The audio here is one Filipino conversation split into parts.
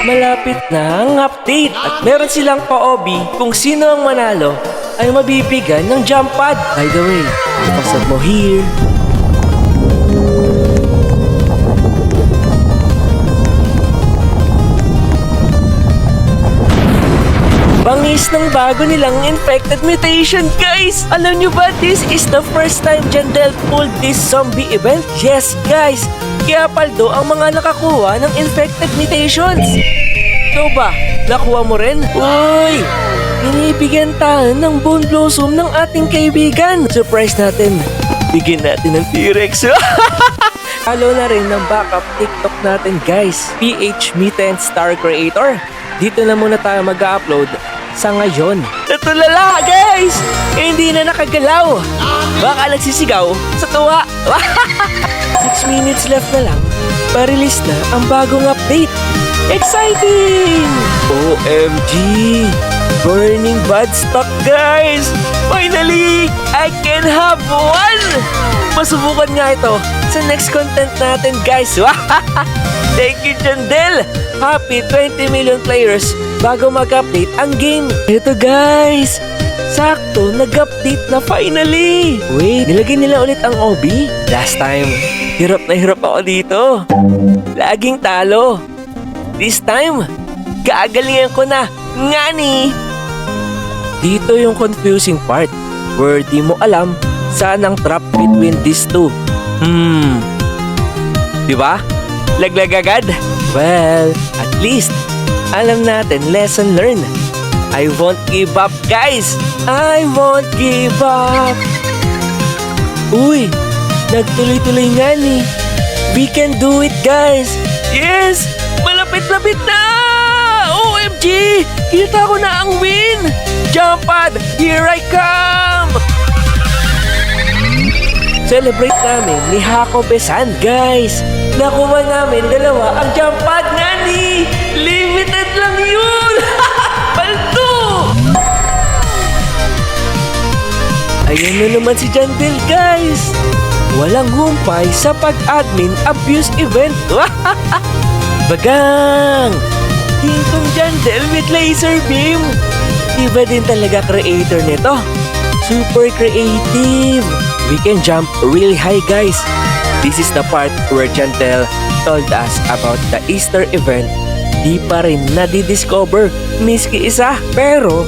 malapit na ang update at meron silang pa-OB kung sino ang manalo ay mabibigyan ng jump pad. By the way, ipasad mo here. Bangis ng bago nilang infected mutation, guys! Alam nyo ba, this is the first time Jandel pulled this zombie event? Yes, guys! Kaya paldo ang mga nakakuha ng infected mutations. Ikaw ba? Nakuha mo rin? Uy! Binibigyan tayo ng bone blossom ng ating kaibigan. Surprise natin. Bigyan natin ng T-Rex. Follow na rin ng backup TikTok natin, guys. PH Mutant Star Creator. Dito na muna tayo mag-upload sa ngayon. Natulala, guys! Hindi na nakagalaw. Baka nagsisigaw sa tuwa. 6 minutes left na lang. Pa-release na ang bagong update. Exciting! OMG! Burning bad stock, guys! Finally! I can have one! Masubukan nga ito sa next content natin, guys. Thank you, Jandel! Happy 20 million players bago mag-update ang game. Ito, guys! Sakto, nag-update na finally! Wait, nilagay nila ulit ang OB? Last time, hirap na hirap ako dito. Laging talo. This time, gagalingan ko na. Ngani! Dito yung confusing part where di mo alam saan ang trap between these two. Diba? Laglag agad? Well, at least, alam natin, lesson learned. I won't give up, guys! I won't give up! Uy! Nagtuloy-tuloy nga ni. We can do it, guys! Yes! Malapit-lapit na! OMG! Kita ko na ang win! Jump pad! Here I come! Celebrate namin ni Hako Besan, guys! Nakuha namin dalawa ang jump pad nga ni! Limited lang yun! Paldo! Ayan na naman si Jandel, guys! Walang humpay sa pag-admin abuse event. Bagang! Hintong Jandel with laser beam. Iba din talaga creator nito. Super creative. We can jump really high, guys. This is the part where Jandel told us about the Easter event. Di pa rin nadidiscover miski isa. Pero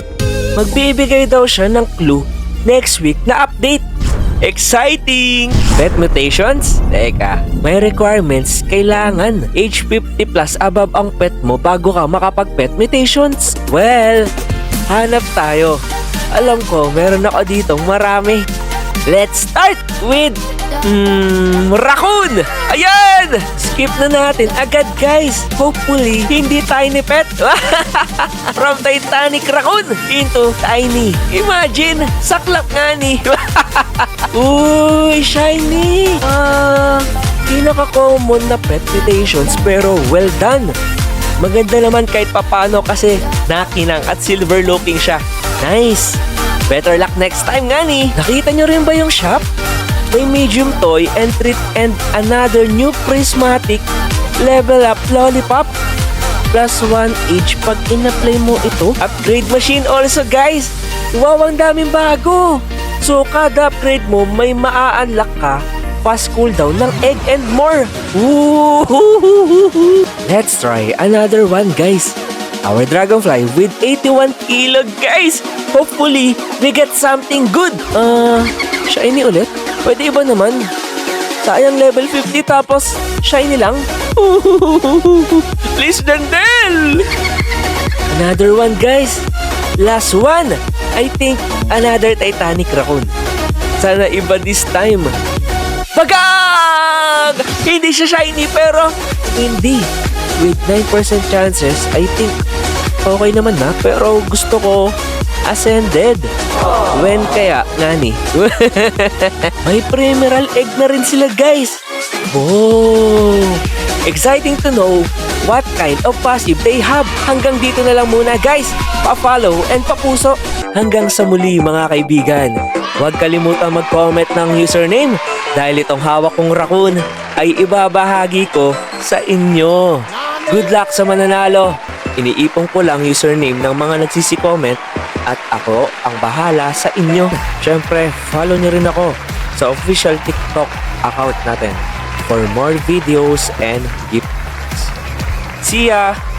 magbibigay daw siya ng clue next week na update. Exciting! Pet mutations? Teka, may requirements. Kailangan age 50 plus above ang pet mo bago ka makapag-pet mutations. Well, hanap tayo. Alam ko, meron ako ditong marami. Let's start with raccoon! Ayan! Skip na natin agad, guys. Hopefully, hindi tiny pet. From Titanic raccoon into tiny. Imagine, saklap nga ni. Uy, shiny! Pinaka-common na pet mutations pero well done. Maganda naman kahit papano kasi nakinang at silver looking siya. Nice! Better luck next time nga ni. Nakita nyo rin ba yung shop? May medium toy and treat and another new prismatic level up lollipop. +1 each pag in-apply mo ito. Upgrade machine also, guys. Wow, ang daming bago. So kada upgrade mo may maa-unlock ka fast cooldown ng egg and more. Ooh! Let's try another one, guys. Our dragonfly with 81 kilo, guys. Hopefully, we get something good. Shiny ulit? Pwede iba naman. Sayang level 50 tapos shiny lang. Please, Jandel! Another one, guys. Last one. I think another Titanic raccoon. Sana iba this time. Bagag! Hindi siya shiny pero hindi. With 9% chances, I think okay naman na. Pero gusto ko ascended. When kaya, ngani? May primeral egg na rin sila, guys. Oh! Exciting to know what kind of passive they have. Hanggang dito na lang muna, guys. Pa-follow and pa-puso. Hanggang sa muli, mga kaibigan. Huwag kalimutan mag-comment ng username dahil itong hawak kong raccoon ay ibabahagi ko sa inyo. Good luck sa mananalo. Iniipon ko lang username ng mga nagsisi-comment at ako ang bahala sa inyo. Syempre, follow nyo rin ako sa official TikTok account natin for more videos and gifts. See ya!